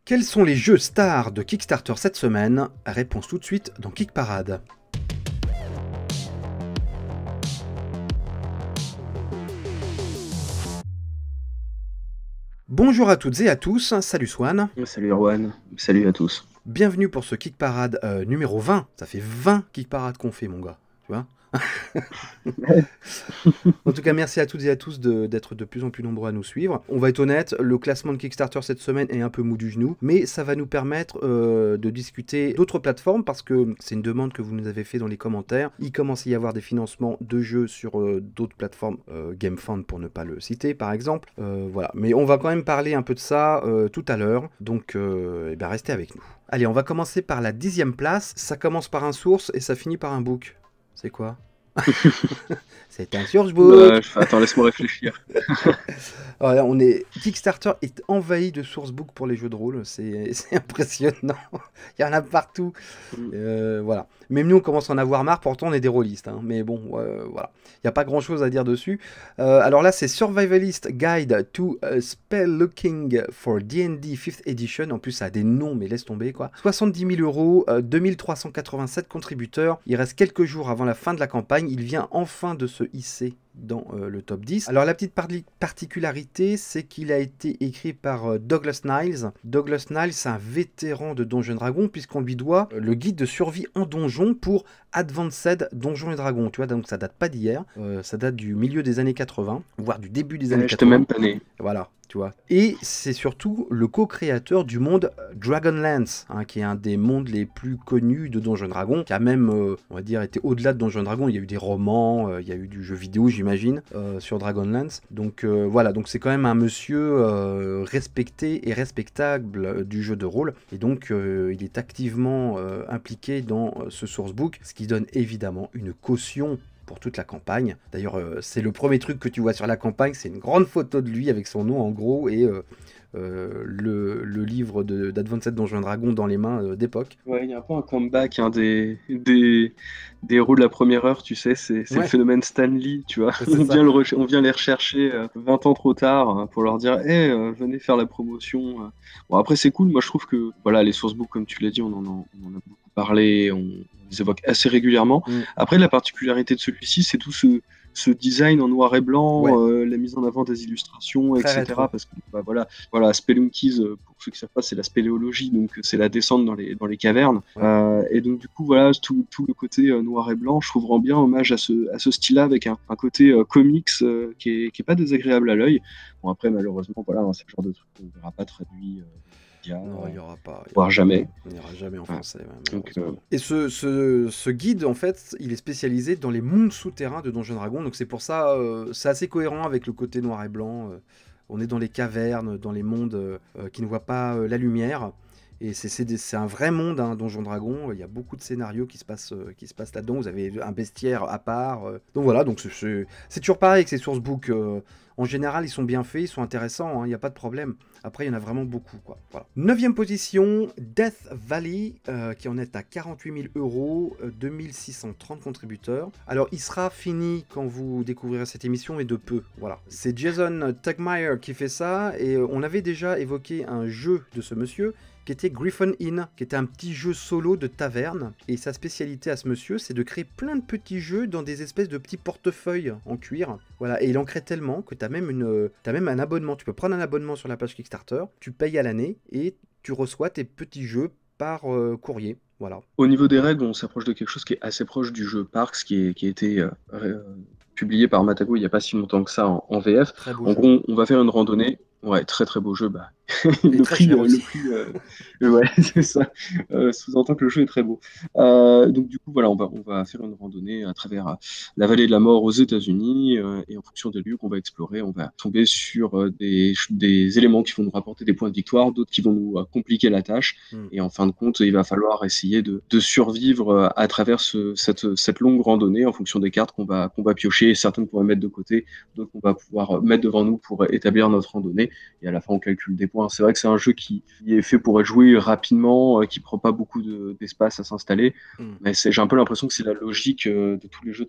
Quels sont les jeux stars de Kickstarter cette semaine? Réponse tout de suite dans Kick Parade. Bonjour à toutes et à tous, salut Swan. Salut Erwan, salut à tous. Bienvenue pour ce Kick Parade numéro 20. Ça fait 20 Kick Parades qu'on fait, mon gars. Tu vois? En tout cas, merci à toutes et à tous d'être de plus en plus nombreux à nous suivre. On va être honnête, le classement de Kickstarter cette semaine est un peu mou du genou, mais ça va nous permettre de discuter d'autres plateformes parce que c'est une demande que vous nous avez fait dans les commentaires. Il commence à y avoir des financements de jeux sur d'autres plateformes, GameFound pour ne pas le citer par exemple. Voilà, mais on va quand même parler un peu de ça tout à l'heure, donc eh bien, restez avec nous. Allez, on va commencer par la 10e place. Ça commence par un source et ça finit par un book. C'est quoi? C'est un sourcebook. Attends, laisse-moi réfléchir. Voilà, Kickstarter est envahi de sourcebooks pour les jeux de rôle, c'est impressionnant. Il y en a partout. Voilà. Même nous, on commence à en avoir marre, pourtant on est des rôlistes. Hein. Mais bon, voilà. Il n'y a pas grand-chose à dire dessus. Alors là, c'est Survivalist Guide to Spelunking for D&D 5th Edition. En plus, ça a des noms, mais laisse tomber, quoi. 70 000 €, 2387 contributeurs. Il reste quelques jours avant la fin de la campagne. Il vient enfin de se hisser dans le top 10. Alors la petite particularité, c'est qu'il a été écrit par Douglas Niles. Douglas Niles, c'est un vétéran de Donjons & Dragons, puisqu'on lui doit le guide de survie en donjon pour Advanced Donjons & Dragons. Tu vois, donc ça date pas d'hier, ça date du milieu des années 80, voire du début des années 80. J'étais même pas né. Voilà. Tu vois. Et c'est surtout le co-créateur du monde Dragonlance, hein, qui est un des mondes les plus connus de Donjons & Dragons, qui a même, on va dire, été au-delà de Donjons & Dragons. Il y a eu des romans, il y a eu du jeu vidéo, j'imagine, sur Dragonlance. Donc voilà, donc c'est quand même un monsieur respecté et respectable du jeu de rôle. Et donc il est activement impliqué dans ce sourcebook, ce qui donne évidemment une caution pour toute la campagne. D'ailleurs, c'est le premier truc que tu vois sur la campagne, c'est une grande photo de lui avec son nom en gros et le livre d'Advanced Donjons & Dragons dans les mains d'époque. Ouais, il y a un peu un comeback hein, des héros de la première heure, tu sais, c'est le phénomène Stanley, tu vois. On vient les rechercher 20 ans trop tard hein, pour leur dire hey, venez faire la promotion. Bon, après, c'est cool, moi je trouve que voilà, les sourcebooks, comme tu l'as dit, on en a beaucoup parlé, on les évoque assez régulièrement. Après, la particularité de celui-ci, c'est tout ce design en noir et blanc, la mise en avant des illustrations, très etc. Parce que bah, voilà, Spelunkies, pour ceux qui ne savent pas, c'est la spéléologie, donc c'est la descente dans les cavernes. Et donc du coup, voilà, tout le côté noir et blanc, je trouve rend bien hommage à ce style-là, avec un côté comics qui est pas désagréable à l'œil. Bon après, malheureusement, voilà, c'est le genre de truc qu'on ne verra pas traduit. Non, il n'y aura pas. Voire jamais. Il n'y aura jamais en français. Donc, et ce guide, en fait, il est spécialisé dans les mondes souterrains de Donjons & Dragons. Donc c'est pour ça, c'est assez cohérent avec le côté noir et blanc. On est dans les cavernes, dans les mondes qui ne voient pas la lumière. Et c'est un vrai monde, hein, Donjons & Dragons. Il y a beaucoup de scénarios qui se passent là-dedans. Vous avez un bestiaire à part. Donc voilà, donc c'est toujours pareil avec ces sourcebooks. En général, ils sont bien faits, ils sont intéressants, il n'y a pas de problème. Après, il y en a vraiment beaucoup, quoi. Voilà. 9e position, Death Valley, qui en est à 48 000 €, 2630 contributeurs. Alors, il sera fini quand vous découvrirez cette émission, mais de peu. Voilà. C'est Jason Tugmeyer qui fait ça, et on avait déjà évoqué un jeu de ce monsieur, qui était Griffon Inn, qui était un petit jeu solo de taverne. Et sa spécialité à ce monsieur, c'est de créer plein de petits jeux dans des espèces de petits portefeuilles en cuir. Voilà, et il en crée tellement que tu as même un abonnement. Tu peux prendre un abonnement sur la page Kickstarter, tu payes à l'année et tu reçois tes petits jeux par courrier. Voilà. Au niveau des règles, on s'approche de quelque chose qui est assez proche du jeu Parks, qui a été publié par Matago il n'y a pas si longtemps que ça en VF. En gros, on va faire une randonnée. Ouais, très très beau jeu. Bah, le prix, ouais, c'est ça. Sous-entend que le jeu est très beau. Donc du coup, voilà, on va faire une randonnée à travers la vallée de la mort aux États-Unis, et en fonction des lieux qu'on va explorer, on va tomber sur des éléments qui vont nous rapporter des points de victoire, d'autres qui vont nous compliquer la tâche. Et en fin de compte, il va falloir essayer de survivre à travers cette longue randonnée en fonction des cartes qu'on va piocher. Certaines qu'on va mettre de côté, d'autres qu'on va pouvoir mettre devant nous pour établir notre randonnée. Et à la fin, on calcule des points. C'est vrai que c'est un jeu qui est fait pour être joué rapidement, qui prend pas beaucoup d'espace à s'installer. Mais j'ai un peu l'impression que c'est la logique de tous les jeux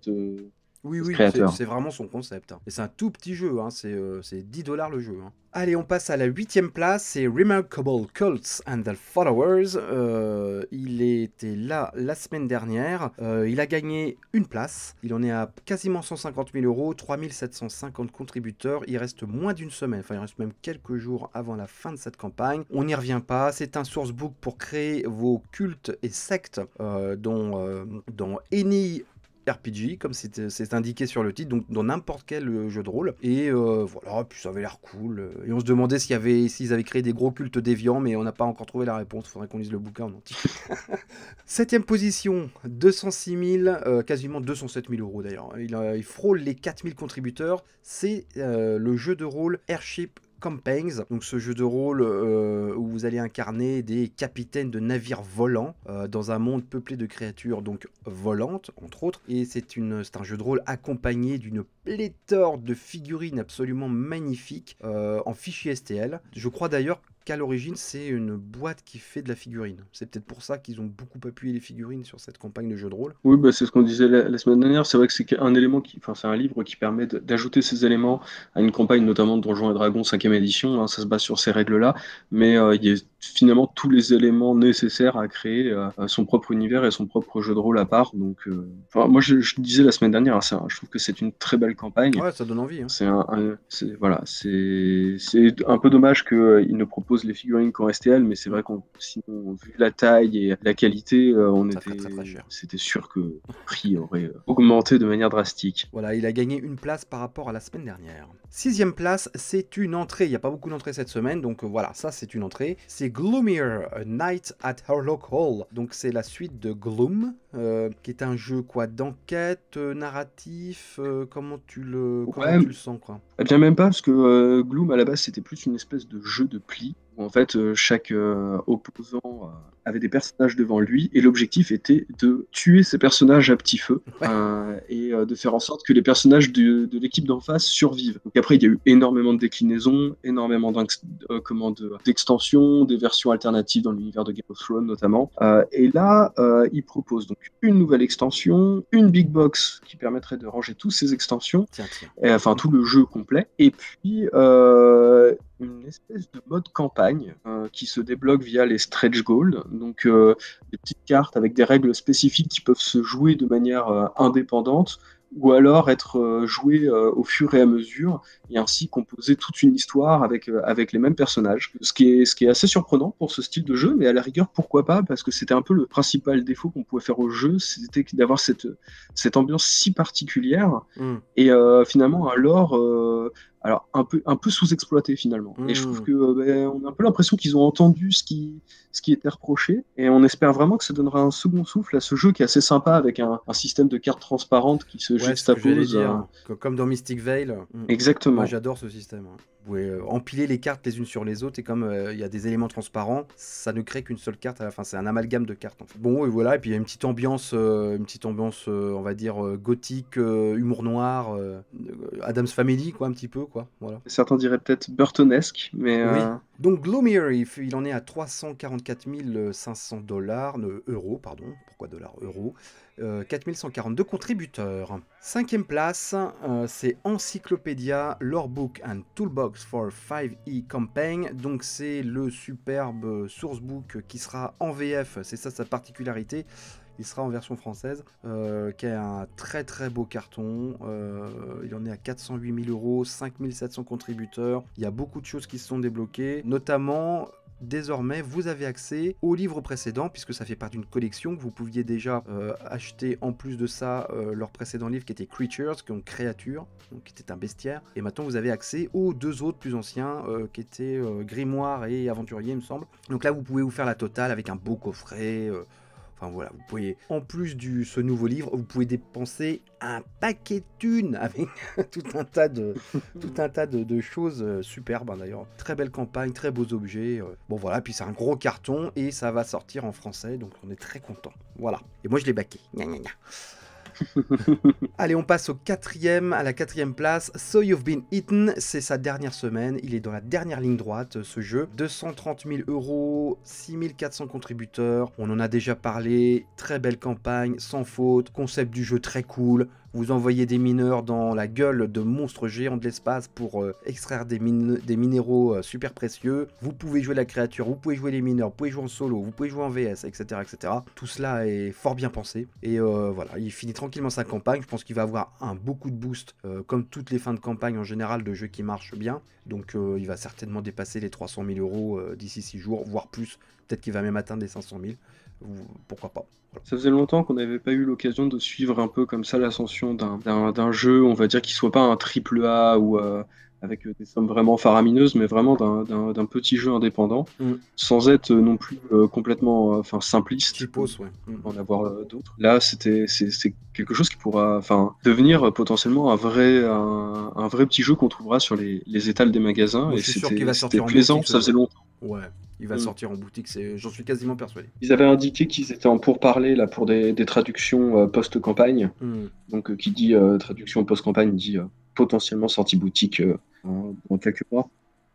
Oui, ce oui, créateur. c'est vraiment son concept, hein. Et c'est un tout petit jeu, hein, c'est 10 $ le jeu, hein. Allez, on passe à la 8e place, c'est Remarkable Cults and Their Followers. Il était là la semaine dernière. Il a gagné une place. Il en est à quasiment 150 000 euros, 3750 contributeurs. Il reste moins d'une semaine, enfin il reste même quelques jours avant la fin de cette campagne. On n'y revient pas. C'est un sourcebook pour créer vos cultes et sectes dans Any RPG, comme c'est indiqué sur le titre, donc dans n'importe quel jeu de rôle. Et voilà, puis ça avait l'air cool. Et on se demandait s'ils avaient créé des gros cultes déviants, mais on n'a pas encore trouvé la réponse. Il faudrait qu'on lise le bouquin en entier. 7e position, 206 000, quasiment 207 000 euros d'ailleurs. Il frôle les 4000 contributeurs. C'est le jeu de rôle Airship Campaigns, donc ce jeu de rôle où vous allez incarner des capitaines de navires volants dans un monde peuplé de créatures donc volantes entre autres, et c'est un jeu de rôle accompagné d'une pléthore de figurines absolument magnifiques en fichier STL. Je crois d'ailleurs qu'à l'origine c'est une boîte qui fait de la figurine. C'est peut-être pour ça qu'ils ont beaucoup appuyé les figurines sur cette campagne de jeu de rôle. Oui, bah, c'est ce qu'on disait la semaine dernière. C'est vrai que c'est un élément enfin, c'est un livre qui permet d'ajouter ces éléments à une campagne, notamment de Donjons et Dragons 5e édition, hein, ça se base sur ces règles-là, mais il y a finalement tous les éléments nécessaires à créer son propre univers et son propre jeu de rôle à part. Donc, enfin, moi, je disais la semaine dernière, hein, je trouve que c'est une très belle campagne. Ouais, ça donne envie, hein. Voilà, c'est un peu dommage qu'ils ne proposent les figurines qu'en STL, mais c'est vrai sinon, vu la taille et la qualité, Très cher. c'était sûr que le prix aurait augmenté de manière drastique. Voilà, il a gagné une place par rapport à la semaine dernière. 6e place, c'est une entrée. Il n'y a pas beaucoup d'entrées cette semaine, donc voilà, ça c'est une entrée. C'est Gloomier, A Night at Harlock Hall. Donc c'est la suite de Gloom, qui est un jeu d'enquête, narratif. Comment tu le sens, quoi? Eh bien même pas, parce que Gloom à la base c'était plus une espèce de jeu de pli, où en fait chaque opposant avait des personnages devant lui, et l'objectif était de tuer ces personnages à petit feu, et de faire en sorte que les personnages de l'équipe d'en face survivent. Donc après il y a eu énormément de déclinaisons, énormément d'extensions, des versions alternatives dans l'univers de Game of Thrones notamment, et là il propose donc une nouvelle extension, une big box qui permettrait de ranger toutes ces extensions, tiens. Enfin tout le jeu complet, et puis une espèce de mode campagne qui se débloque via les stretch goals, donc des petites cartes avec des règles spécifiques qui peuvent se jouer de manière indépendante, ou alors être jouées au fur et à mesure, et ainsi composer toute une histoire avec les mêmes personnages. Ce qui est assez surprenant pour ce style de jeu, mais à la rigueur, pourquoi pas, parce que c'était un peu le principal défaut qu'on pouvait faire au jeu, c'était d'avoir cette ambiance si particulière, et finalement un lore alors un peu sous-exploité finalement. Et je trouve que on a un peu l'impression qu'ils ont entendu ce qui était reproché, et on espère vraiment que ça donnera un second souffle à ce jeu qui est assez sympa, avec un système de cartes transparentes qui se juxtaposent. Comme dans Mystic Vale. Exactement. Moi j'adore ce système. Vous pouvez empiler les cartes les unes sur les autres, et comme il y a des éléments transparents, ça ne crée qu'une seule carte à la fin. C'est un amalgame de cartes en fait. Bon, et voilà, et puis il y a une petite ambiance on va dire gothique, humour noir, Addams Family quoi, un petit peu quoi. Voilà. Certains diraient peut-être burtonesque, mais oui. Donc Gloomier, il en est à 344 500 euros, pardon. Pourquoi dollars, euros? 4142 contributeurs. 5e place, c'est Encyclopédia Lorebook and Toolbox for 5e Campaign. Donc c'est le superbe sourcebook qui sera en VF, c'est ça sa particularité. Il sera en version française, qui est un très très beau carton. Il en est à 408 000 euros, 5700 contributeurs. Il y a beaucoup de choses qui se sont débloquées, notamment désormais vous avez accès aux livres précédents, puisque ça fait partie d'une collection que vous pouviez déjà acheter en plus de ça leur précédent livre qui était Creatures, donc créatures, donc qui était un bestiaire, et maintenant vous avez accès aux 2 autres plus anciens qui étaient Grimoire et Aventurier il me semble. Donc là vous pouvez vous faire la totale avec un beau coffret. Enfin voilà, vous pouvez, en plus de ce nouveau livre, vous pouvez dépenser un paquet de thunes avec tout un tas de choses superbes, hein, d'ailleurs. Très belle campagne, très beaux objets. Bon voilà, puis c'est un gros carton et ça va sortir en français, donc on est très content. Voilà. Et moi je l'ai backé. Gna gna gna. Allez, on passe à la 4e place. So You've Been Eaten, c'est sa dernière semaine. Il est dans la dernière ligne droite, ce jeu. 230 000 euros, 6400 contributeurs. On en a déjà parlé. Très belle campagne, sans faute. Concept du jeu très cool. vous envoyez des mineurs dans la gueule de monstres géants de l'espace pour extraire des minéraux super précieux. Vous pouvez jouer la créature, vous pouvez jouer les mineurs, vous pouvez jouer en solo, vous pouvez jouer en VS, etc. etc. Tout cela est fort bien pensé. Et voilà, il finit tranquillement sa campagne. Je pense qu'il va avoir beaucoup de boost, comme toutes les fins de campagne en général de jeux qui marchent bien. Donc il va certainement dépasser les 300 000 euros d'ici 6 jours, voire plus. Peut-être qu'il va même atteindre les 500 000. Pourquoi pas. Voilà. Ça faisait longtemps qu'on n'avait pas eu l'occasion de suivre un peu comme ça l'ascension d'un jeu, on va dire, qui soit pas un triple A ou avec des sommes vraiment faramineuses, mais vraiment d'un petit jeu indépendant, sans être non plus complètement simpliste, Cheapos, ouais. En avoir d'autres. Là, c'est quelque chose qui pourra devenir potentiellement un vrai petit jeu qu'on trouvera sur les étals des magasins. Moi, et je suis sûr qu'il va sortir plaisant, en boutique, ça faisait longtemps. Ouais, il va sortir en boutique, j'en suis quasiment persuadé. Ils avaient indiqué qu'ils étaient en pourparlers là, pour des traductions post-campagne. Donc, qui dit traduction post-campagne dit potentiellement sortie boutique dans quelques mois.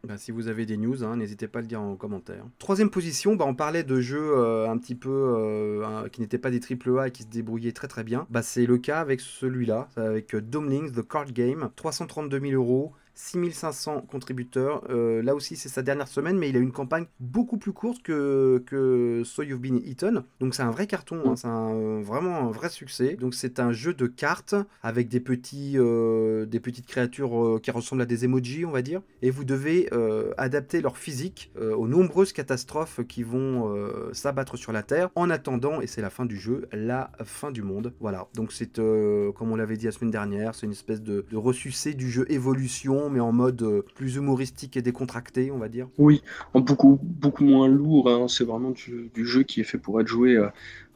Bah, si vous avez des news, n'hésitez pas à le dire en commentaire. Troisième position, on parlait de jeux un petit peu qui n'étaient pas des AAA et qui se débrouillaient très très bien. C'est le cas avec celui-là, avec Domelings, The Card Game, 332 000 euros. 6500 contributeurs, là aussi c'est sa dernière semaine, mais il a une campagne beaucoup plus courte que So You've Been Eaten, donc c'est un vrai carton, c'est vraiment un vrai succès. Donc c'est un jeu de cartes avec des petites créatures qui ressemblent à des emojis, on va dire, et vous devez adapter leur physique aux nombreuses catastrophes qui vont s'abattre sur la Terre, en attendant, et c'est la fin du jeu, la fin du monde. Voilà, donc c'est comme on l'avait dit la semaine dernière, c'est une espèce de ressucé du jeu Évolution, mais en mode plus humoristique et décontracté, on va dire. Oui, beaucoup moins lourd, c'est vraiment du jeu qui est fait pour être joué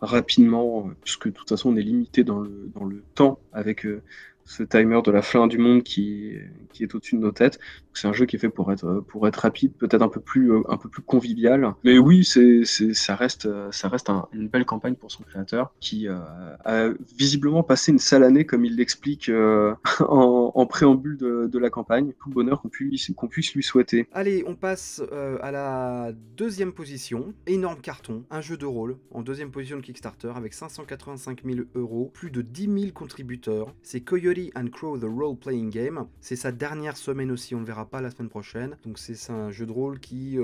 rapidement, puisque de toute façon on est limité dans le temps avec ce timer de la fin du monde qui est au-dessus de nos têtes. C'est un jeu qui est fait pour être rapide, peut-être un peu plus convivial. Mais oui, ça reste une belle campagne pour son créateur qui a visiblement passé une sale année, comme il l'explique en préambule de la campagne. Tout le bonheur qu'on puisse lui souhaiter. Allez, on passe à la deuxième position. Énorme carton, un jeu de rôle en deuxième position de Kickstarter avec 585 000 euros, plus de 10 000 contributeurs. C'est Coyote and Crow The Role Playing Game. C'est sa dernière semaine aussi, on ne verra pas la semaine prochaine. Donc c'est un jeu de rôle qui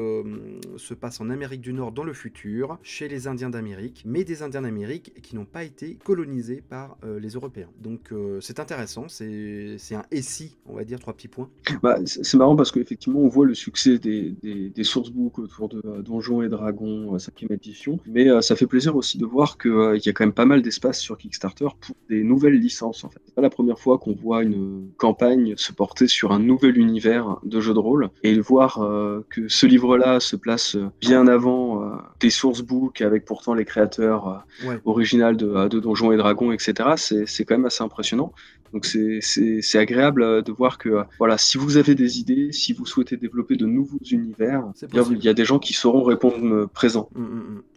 se passe en Amérique du Nord dans le futur, chez les Indiens d'Amérique, mais des Indiens d'Amérique qui n'ont pas été colonisés par les Européens. Donc c'est intéressant, c'est un SI, on va dire, 3 petits points. C'est marrant parce qu'effectivement on voit le succès des sourcebooks autour de Donjons et Dragons 5e édition, mais ça fait plaisir aussi de voir qu'il y a quand même pas mal d'espace sur Kickstarter pour des nouvelles licences en fait. C'est pas la première fois qu'on voit une campagne se porter sur un nouvel univers de jeu de rôle, et voir que ce livre-là se place bien avant des sourcebooks avec pourtant les créateurs originaux de Donjons et Dragons, etc. C'est quand même assez impressionnant. Donc c'est agréable de voir que voilà, si vous avez des idées, si vous souhaitez développer de nouveaux univers, il y a des gens qui sauront répondre présent.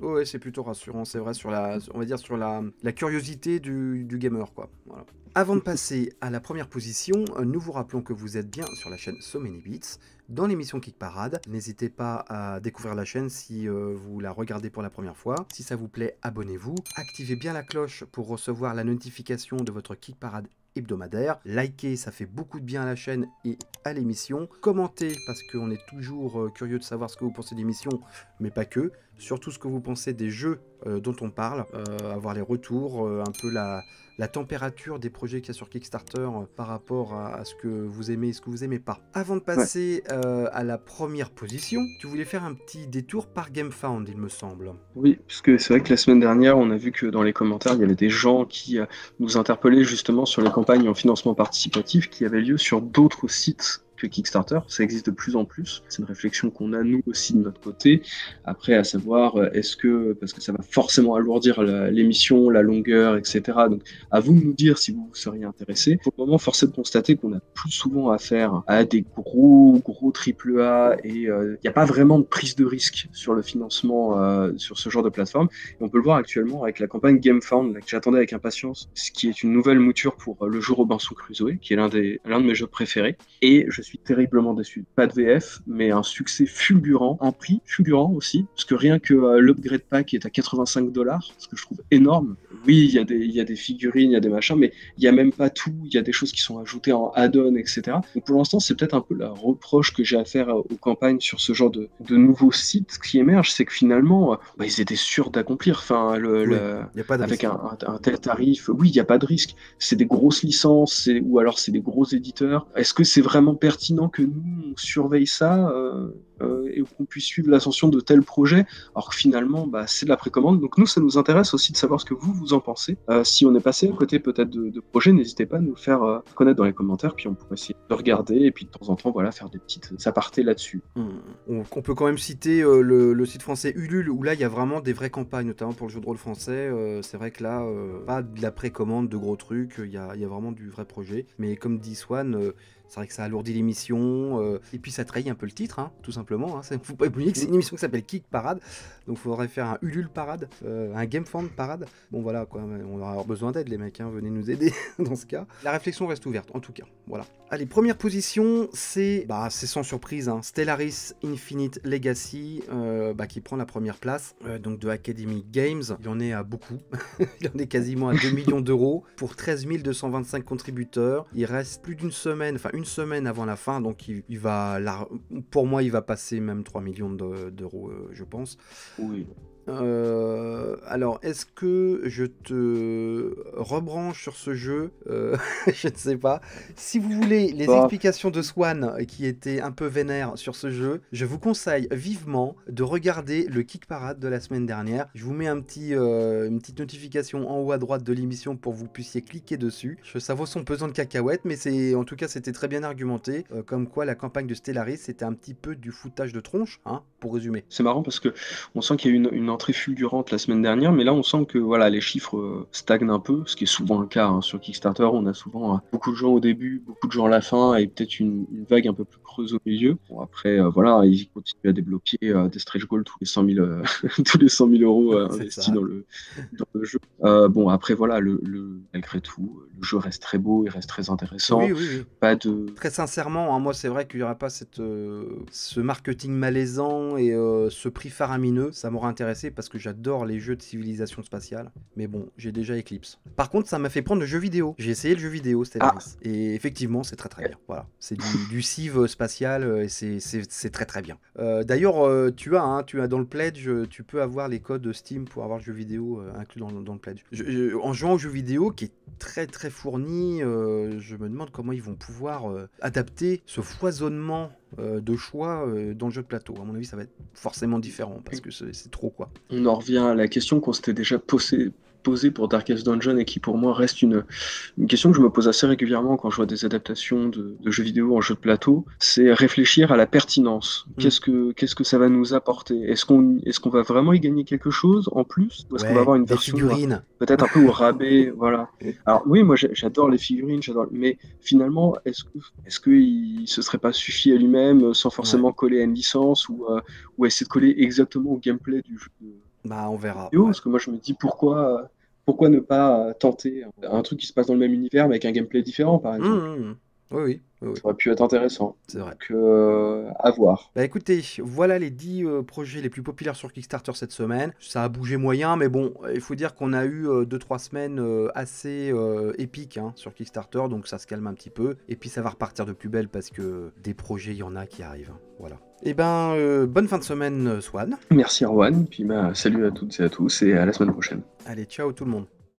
Ouais, c'est plutôt rassurant, c'est vrai, sur la curiosité du gamer, quoi. Voilà. Avant de passer à la première position, nous vous rappelons que vous êtes bien sur la chaîne So Many Bits, dans l'émission Kick Parade. N'hésitez pas à découvrir la chaîne si vous la regardez pour la première fois. Si ça vous plaît, abonnez-vous. Activez bien la cloche pour recevoir la notification de votre Kick Parade hebdomadaire. Likez, ça fait beaucoup de bien à la chaîne et à l'émission. Commentez, parce qu'on est toujours curieux de savoir ce que vous pensez de l'émission, mais pas que. Surtout ce que vous pensez des jeux dont on parle, avoir les retours, un peu la température des projets qu'il y a sur Kickstarter par rapport à ce que vous aimez et ce que vous aimez pas. Avant de passer à la première position, tu voulais faire un petit détour par GameFound, il me semble. Oui, puisque c'est vrai que la semaine dernière, on a vu que dans les commentaires, il y avait des gens qui nous interpellaient justement sur les campagnes en financement participatif qui avaient lieu sur d'autres sites que Kickstarter. Ça existe de plus en plus. C'est une réflexion qu'on a nous aussi de notre côté. Après, à savoir, parce que ça va forcément alourdir l'émission, la longueur, etc. Donc, à vous de nous dire si vous seriez intéressé. Pour le moment, force est de constater qu'on a plus souvent affaire à des gros AAA et il n'y a pas vraiment de prise de risque sur le financement sur ce genre de plateforme. Et on peut le voir actuellement avec la campagne GameFound, là, que j'attendais avec impatience, ce qui est une nouvelle mouture pour le jeu Robinson Crusoe, qui est l'un de mes jeux préférés. Et je suis terriblement déçu. Pas de VF, mais un succès fulgurant, un prix fulgurant aussi, parce que rien que l'upgrade pack est à 85$, ce que je trouve énorme. Oui, il y a des figurines, il y a des machins, mais il n'y a même pas tout, il y a des choses qui sont ajoutées en add-on, etc. Donc pour l'instant, c'est peut-être un peu la reproche que j'ai à faire aux campagnes sur ce genre de nouveaux sites qui émergent, c'est que finalement, ils étaient sûrs d'accomplir. Enfin, y a pas de avec risque. un tel tarif, oui, il n'y a pas de risque. C'est des grosses licences, ou alors c'est des gros éditeurs. Est-ce que c'est vraiment pertinent que nous, on surveille ça et qu'on puisse suivre l'ascension de tels projets, alors que finalement, c'est de la précommande. Donc nous, ça nous intéresse aussi de savoir ce que vous en pensez. Si on est passé à côté peut-être de projets, n'hésitez pas à nous le faire connaître dans les commentaires, puis on pourrait essayer de regarder, et puis de temps en temps, voilà, faire des petites apartés là-dessus. On peut quand même citer le site français Ulule, où là, il y a vraiment des vraies campagnes, notamment pour le jeu de rôle français. C'est vrai que là, pas de la précommande de gros trucs, il y a vraiment du vrai projet. Mais comme dit Swan, c'est vrai que ça alourdit l'émission, et puis ça trahit un peu le titre, hein, tout simplement. Hein. Faut pas oublier que c'est une émission qui s'appelle Kick Parade, donc il faudrait faire un Ulule Parade, un Gamefund Parade. Bon voilà, quoi, on va avoir besoin d'aide, les mecs, hein, venez nous aider dans ce cas. La réflexion reste ouverte, en tout cas. Voilà. Allez, première position, c'est sans surprise, hein, Stellaris Infinite Legacy, qui prend la première place, donc de Academy Games. Il en est à beaucoup, il en est quasiment à 2 millions d'euros pour 13 225 contributeurs. Il reste plus d'une semaine, enfin une semaine avant la fin, donc il va, pour moi, il va passer même 3 millions d'euros, je pense. Oui. Alors, est-ce que je te rebranche sur ce jeu? Je ne sais pas. Si vous voulez les explications de Swan, qui était un peu vénère sur ce jeu, je vous conseille vivement de regarder le Kick Parade de la semaine dernière. Je vous mets une petite notification en haut à droite de l'émission pour que vous puissiez cliquer dessus. Ça vaut son pesant de cacahuètes, mais en tout cas, c'était très bien argumenté. Comme quoi, la campagne de Stellaris, c'était un petit peu du foutage de tronche, hein, pour résumer. C'est marrant parce que on sent qu'il y a eu une entrée fulgurante la semaine dernière, mais là on sent que voilà, les chiffres stagnent un peu, ce qui est souvent le cas hein. Sur Kickstarter. On a souvent beaucoup de gens au début, beaucoup de gens à la fin, et peut-être une vague un peu plus creuse au milieu. Bon, après, voilà, ils continuent à débloquer des stretch goals tous les 100 000, tous les 100 000 euros investis dans le jeu. Bon, après, voilà, malgré tout, le jeu reste très beau, il reste très intéressant. Oui. Pas de... Très sincèrement, hein, moi, c'est vrai qu'il n'y aurait pas ce marketing malaisant et ce prix faramineux. Ça m'aurait intéressé parce que j'adore les jeux de civilisation spatiale. Mais bon, j'ai déjà Eclipse. Par contre, ça m'a fait prendre le jeu vidéo. J'ai essayé le jeu vidéo, Stellaris. Et effectivement, c'est très très bien. Voilà. C'est du civ spatial et c'est très très bien. D'ailleurs, tu as dans le pledge, tu peux avoir les codes Steam pour avoir le jeu vidéo inclus dans le pledge. En jouant au jeu vidéo, qui est très très fourni, je me demande comment ils vont pouvoir adapter ce foisonnement de choix dans le jeu de plateau. À mon avis, ça va être forcément différent parce que c'est trop quoi. On en revient à la question qu'on s'était déjà posée pour Darkest Dungeon et qui pour moi reste une question que je me pose assez régulièrement quand je vois des adaptations de jeux vidéo en jeu de plateau, c'est réfléchir à la pertinence. Qu'est-ce que ça va nous apporter? Est-ce qu'on va vraiment y gagner quelque chose en plus? Ou est-ce qu'on va avoir une version peut-être un peu au rabais? Voilà. Alors oui, moi j'adore les figurines, mais finalement, est-ce qu'il se serait pas suffi à lui-même sans forcément coller à une licence ou essayer de coller exactement au gameplay du jeu? On verra. Parce que moi je me dis pourquoi ne pas tenter un truc qui se passe dans le même univers mais avec un gameplay différent par exemple. Oui. Ça aurait pu être intéressant. C'est vrai. Donc, à voir. Écoutez, voilà les 10 projets les plus populaires sur Kickstarter cette semaine. Ça a bougé moyen, mais bon, il faut dire qu'on a eu 2-3 semaines assez épiques sur Kickstarter, donc ça se calme un petit peu. Et puis ça va repartir de plus belle parce que des projets, il y en a qui arrivent. Voilà. Bonne fin de semaine, Swan. Merci, Erwan. Puis salut à toutes et à tous et à la semaine prochaine. Allez, ciao tout le monde.